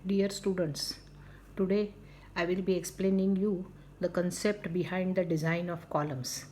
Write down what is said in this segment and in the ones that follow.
Dear students, today I will be explaining you the concept behind the design of columns.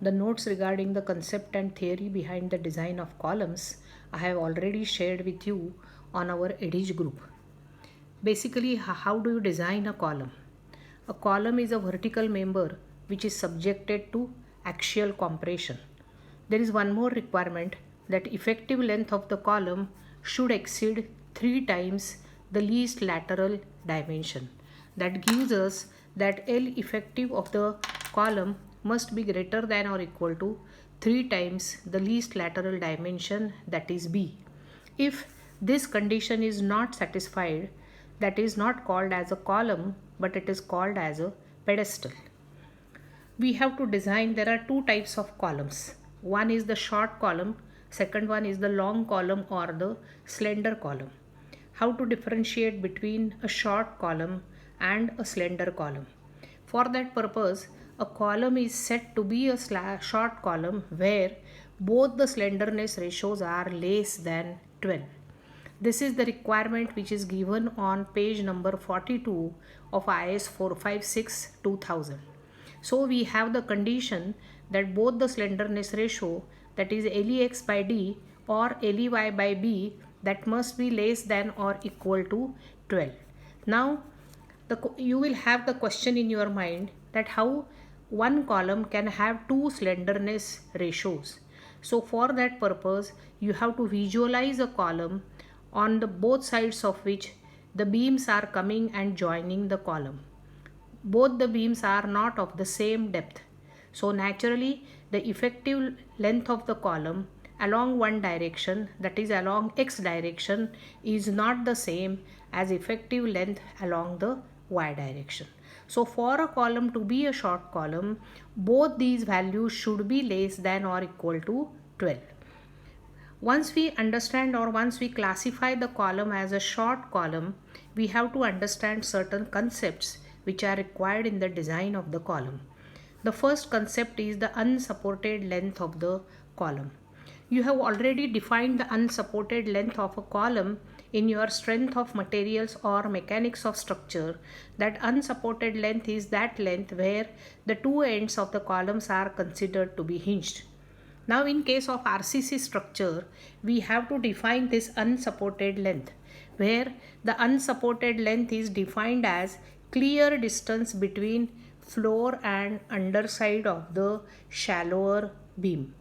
The notes regarding the concept and theory behind the design of columns I have already shared with you on our Edge group. Basically, how do you design a column? A column is a vertical member which is subjected to axial compression. There is one more requirement that effective length of the column should exceed 3 times the least lateral dimension. That gives us that L effective of the column must be greater than or equal to 3 times the least lateral dimension, that is B. If this condition is not satisfied, that is not called as a column but it is called as a pedestal. We have to design, there are two types of columns. One is the short column, second one is the long column or the slender column. How to differentiate between a short column and a slender column? For that purpose, a column is said to be a short column where both the slenderness ratios are less than 12. This is the requirement which is given on page number 42 of IS 456 2000. So we have the condition that both the slenderness ratio, that is LEX by D or LEY by B, that must be less than or equal to 12. Now you will have the question in your mind that how one column can have two slenderness ratios. So for that purpose you have to visualize a column on the both sides of which the beams are coming and joining the column. Both the beams are not of the same depth. So naturally the effective length of the column along one direction, that is along x direction, is not the same as effective length along the y direction. So for a column to be a short column, both these values should be less than or equal to 12. Once we understand or once we classify the column as a short column, we have to understand certain concepts which are required in the design of the column. The first concept is the unsupported length of the column. You have already defined the unsupported length of a column in your strength of materials or mechanics of structure. That unsupported length is that length where the two ends of the columns are considered to be hinged. Now in case of RCC structure, we have to define this unsupported length, where the unsupported length is defined as clear distance between floor and underside of the shallower beam.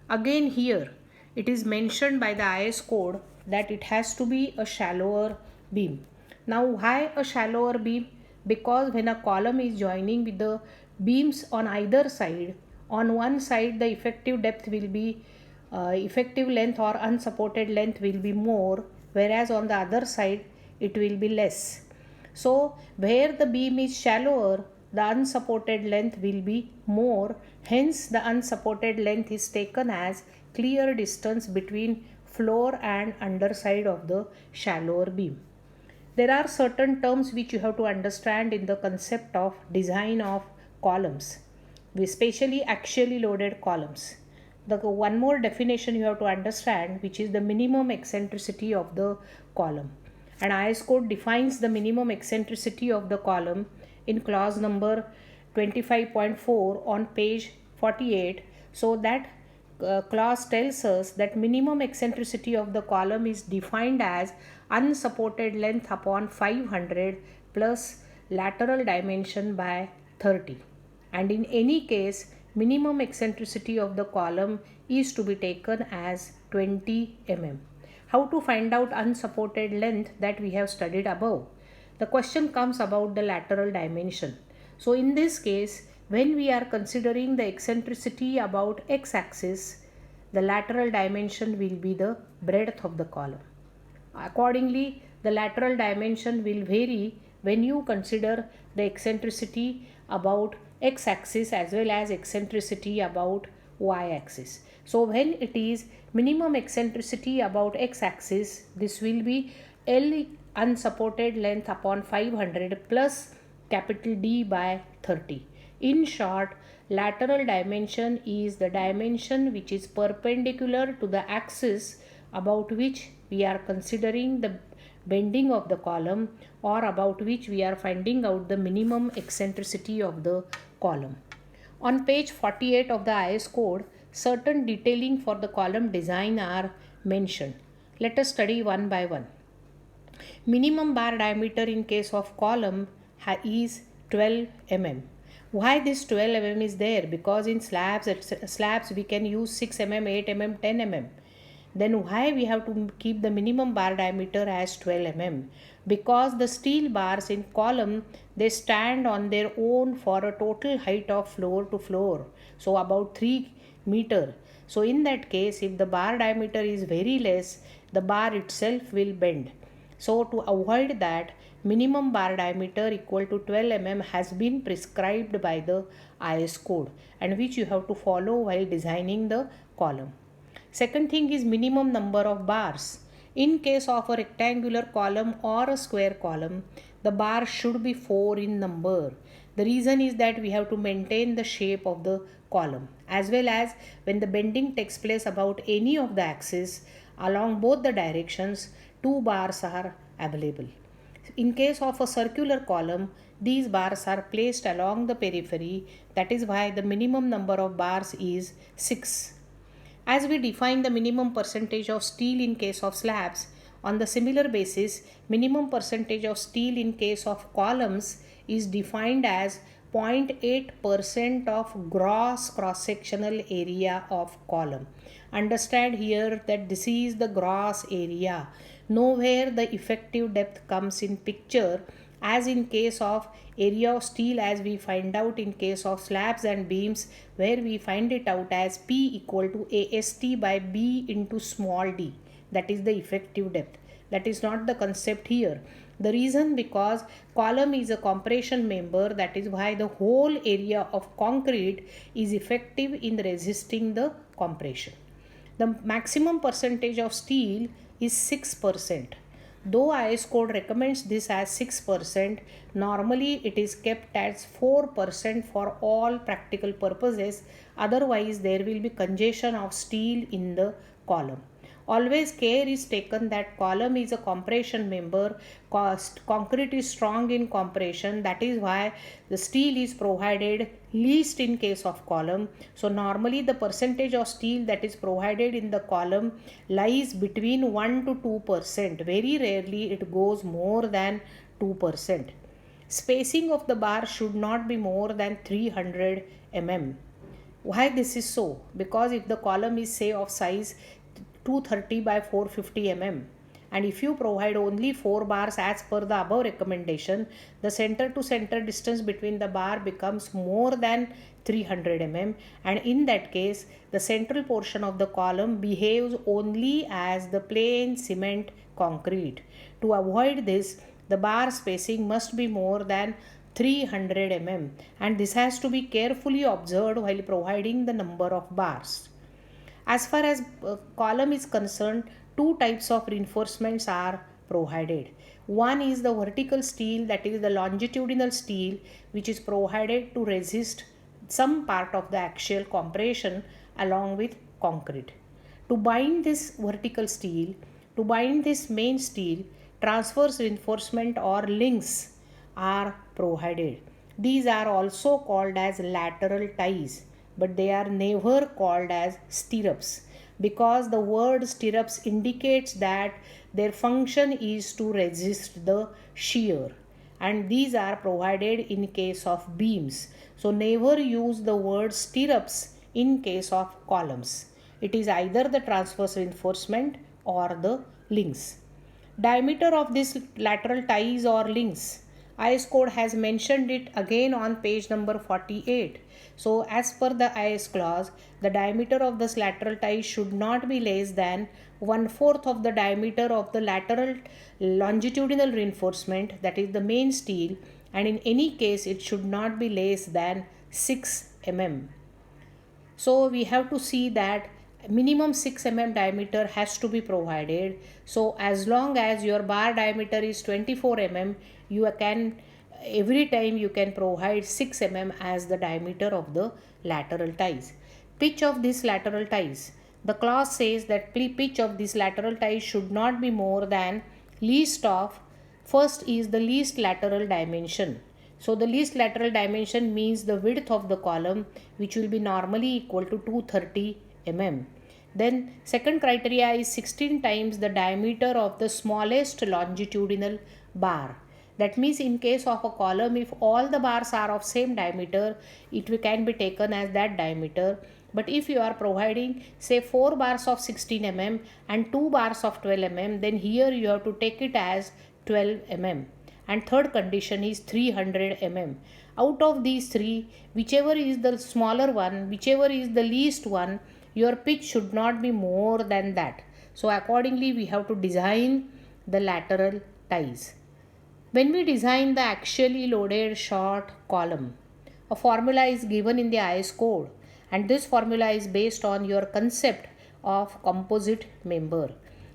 Again here, it is mentioned by the IS code that it has to be a shallower beam. Now why a shallower beam? Because when a column is joining with the beams on either side, on one side the effective depth will be effective length or unsupported length will be more, whereas on the other side it will be less. So where the beam is shallower, the unsupported length will be more, hence the unsupported length is taken as clear distance between floor and underside of the shallower beam. There are certain terms which you have to understand in the concept of design of columns, especially axially loaded columns. The one more definition you have to understand, which is the minimum eccentricity of the column. And IS code defines the minimum eccentricity of the column in clause number 25.4 on page 48. So that clause tells us that minimum eccentricity of the column is defined as unsupported length upon 500 plus lateral dimension by 30. And in any case, minimum eccentricity of the column is to be taken as 20 mm. How to find out unsupported length that we have studied above? The question comes about the lateral dimension. So in this case, when we are considering the eccentricity about x-axis, the lateral dimension will be the breadth of the column. Accordingly, the lateral dimension will vary when you consider the eccentricity about x-axis as well as eccentricity about y-axis. So when it is minimum eccentricity about x-axis, this will be L unsupported length upon 500 plus capital D by 30. In short, lateral dimension is the dimension which is perpendicular to the axis about which we are considering the bending of the column or about which we are finding out the minimum eccentricity of the column. On page 48 of the IS code, certain detailing for the column design are mentioned. Let us study one by one. Minimum bar diameter in case of column is 12 mm. Why this 12 mm is there? Because in slabs we can use 6 mm, 8 mm, 10 mm. Then why we have to keep the minimum bar diameter as 12 mm? Because the steel bars in column, they stand on their own for a total height of floor to floor, so about 3 meter. So in that case, if the bar diameter is very less, the bar itself will bend. So to avoid that, minimum bar diameter equal to 12 mm has been prescribed by the IS code, and which you have to follow while designing the column. Second thing is minimum number of bars. In case of a rectangular column or a square column, the bars should be 4 in number. The reason is that we have to maintain the shape of the column, as well as when the bending takes place about any of the axes along both the directions, 2 bars are available. In case of a circular column, these bars are placed along the periphery. That is why the minimum number of bars is 6. As we define the minimum percentage of steel in case of slabs, on the similar basis, minimum percentage of steel in case of columns is defined as 0.8% of gross cross-sectional area of column. Understand here that this is the gross area. Nowhere the effective depth comes in picture, as in case of area of steel, as we find out in case of slabs and beams, where we find it out as P equal to AST by B into small d. That is the effective depth. That is not the concept here. The reason, because column is a compression member, that is why the whole area of concrete is effective in resisting the compression. The maximum percentage of steel is 6%. Though IS code recommends this as 6%, normally it is kept as 4% for all practical purposes. Otherwise, there will be congestion of steel in the column. Always care is taken that column is a compression member. Concrete is strong in compression. That is why the steel is provided least in case of column. So normally the percentage of steel that is provided in the column lies between 1 to 2%. Very rarely it goes more than 2%. Spacing of the bar should not be more than 300 mm. Why this is so? Because if the column is say of size 230 by 450 mm, and if you provide only 4 bars as per the above recommendation, the center to center distance between the bar becomes more than 300 mm, and in that case the central portion of the column behaves only as the plain cement concrete. To avoid this, the bar spacing must be more than 300 mm, and this has to be carefully observed while providing the number of bars. As far as column is concerned, 2 types of reinforcements are provided. One is the vertical steel, that is the longitudinal steel, which is provided to resist some part of the axial compression along with concrete. To bind this vertical steel, to bind this main steel, transverse reinforcement or links are provided. These are also called as lateral ties, but they are never called as stirrups, because the word stirrups indicates that their function is to resist the shear, and these are provided in case of beams. So never use the word stirrups in case of columns. It is either the transverse reinforcement or the links. Diameter of this lateral ties or links, IS code has mentioned it again on page number 48. So as per the IS clause, the diameter of this lateral tie should not be less than 1/4 of the diameter of the lateral longitudinal reinforcement, that is the main steel, and in any case it should not be less than 6 mm. So we have to see that minimum 6 mm diameter has to be provided. So as long as your bar diameter is 24 mm, you can every time you can provide 6 mm as the diameter of the lateral ties. Pitch of these lateral ties. The clause says that pitch of these lateral ties should not be more than Least of, first is the least lateral dimension. So the least lateral dimension means the width of the column, which will be normally equal to 230 mm. Then second criteria is 16 times the diameter of the smallest longitudinal bar. That means in case of a column, if all the bars are of same diameter, it can be taken as that diameter. But if you are providing say 4 bars of 16 mm and 2 bars of 12 mm, then here you have to take it as 12 mm. And third condition is 300 mm. Out of these three, whichever is the smaller one, whichever is the least one, your pitch should not be more than that. So accordingly we have to design the lateral ties. When we design the axially loaded short column, a formula is given in the IS code, and this formula is based on your concept of composite member.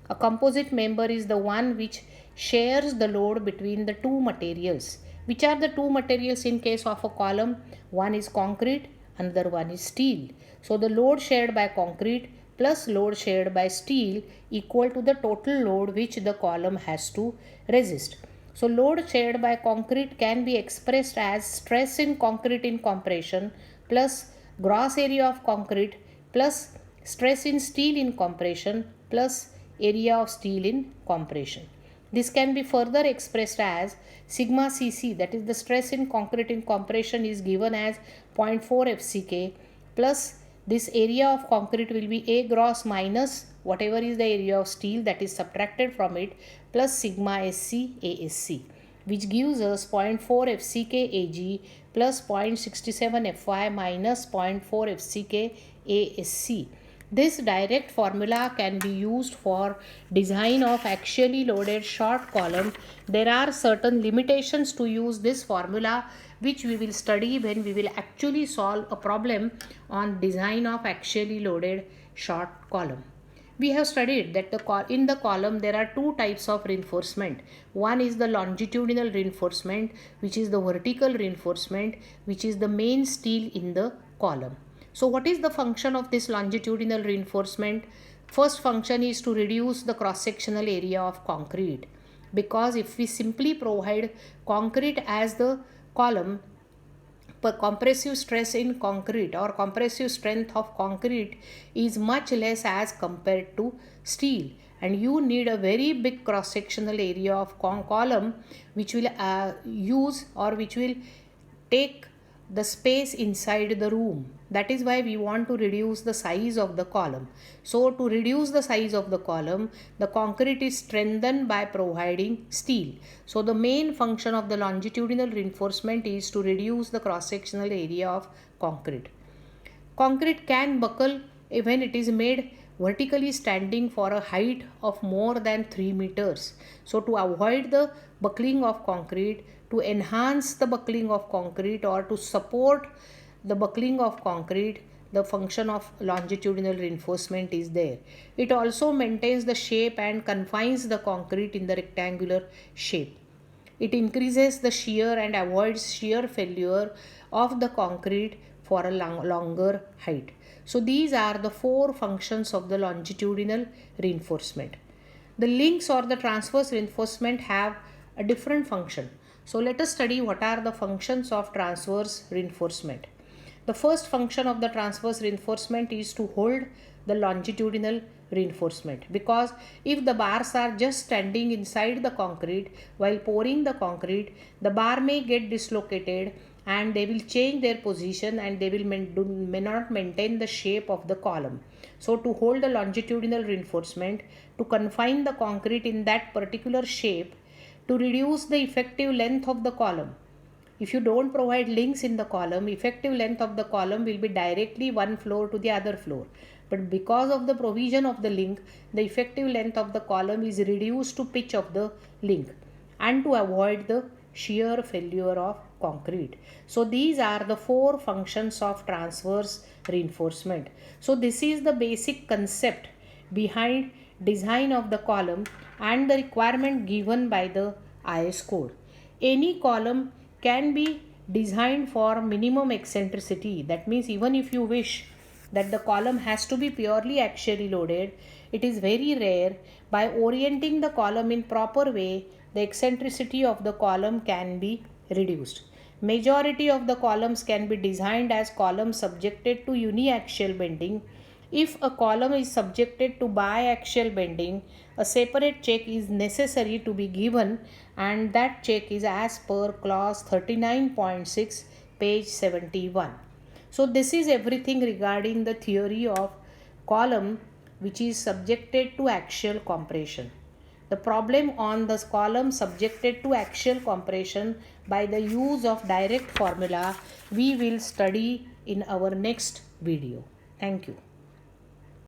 A composite member is the one which shares the load between the two materials. Which are the two materials in case of a column? One is concrete, another one is steel. So the load shared by concrete plus load shared by steel equal to the total load which the column has to resist. So load shared by concrete can be expressed as stress in concrete in compression plus gross area of concrete plus stress in steel in compression plus area of steel in compression. This can be further expressed as sigma cc, that is the stress in concrete in compression is given as 0.4 fck plus this area of concrete will be A gross minus whatever is the area of steel that is subtracted from it plus sigma SC ASC, which gives us 0.4 FCK AG plus 0.67 FY minus 0.4 FCK ASC. This direct formula can be used for design of axially loaded short column. There are certain limitations to use this formula, which we will study when we will actually solve a problem on design of axially loaded short column. We have studied that in the column there are two types of reinforcement. One is the longitudinal reinforcement, which is the vertical reinforcement, which is the main steel in the column. So what is the function of this longitudinal reinforcement? First function is to reduce the cross-sectional area of concrete, because if we simply provide concrete as the column, compressive stress in concrete or compressive strength of concrete is much less as compared to steel, and you need a very big cross-sectional area of column which will use or which will take the space inside the room. That is why we want to reduce the size of the column. So to reduce the size of the column, the concrete is strengthened by providing steel. So the main function of the longitudinal reinforcement is to reduce the cross-sectional area of concrete. Concrete can buckle when it is made vertically standing for a height of more than 3 meters. So to avoid the buckling of concrete, to enhance the buckling of concrete or to support the buckling of concrete, the function of longitudinal reinforcement is there. It also maintains the shape and confines the concrete in the rectangular shape. It increases the shear and avoids shear failure of the concrete for a longer height. So these are the four functions of the longitudinal reinforcement. The links or the transverse reinforcement have a different function. So let us study what are the functions of transverse reinforcement. The first function of the transverse reinforcement is to hold the longitudinal reinforcement, because if the bars are just standing inside the concrete while pouring the concrete, the bar may get dislocated and they will change their position and they will may not maintain the shape of the column. So to hold the longitudinal reinforcement, to confine the concrete in that particular shape, to reduce the effective length of the column. If you don't provide links in the column, effective length of the column will be directly one floor to the other floor. But because of the provision of the link, the effective length of the column is reduced to pitch of the link, and to avoid the shear failure of concrete. So these are the four functions of transverse reinforcement. So this is the basic concept behind design of the column and the requirement given by the IS code. Any column can be designed for minimum eccentricity. That means even if you wish that the column has to be purely axially loaded, it is very rare. By orienting the column in proper way, the eccentricity of the column can be reduced. Majority of the columns can be designed as columns subjected to uniaxial bending. If a column is subjected to biaxial bending, a separate check is necessary to be given, and that check is as per clause 39.6, page 71. So this is everything regarding the theory of column which is subjected to axial compression. The problem on the column subjected to axial compression by the use of direct formula we will study in our next video. Thank you.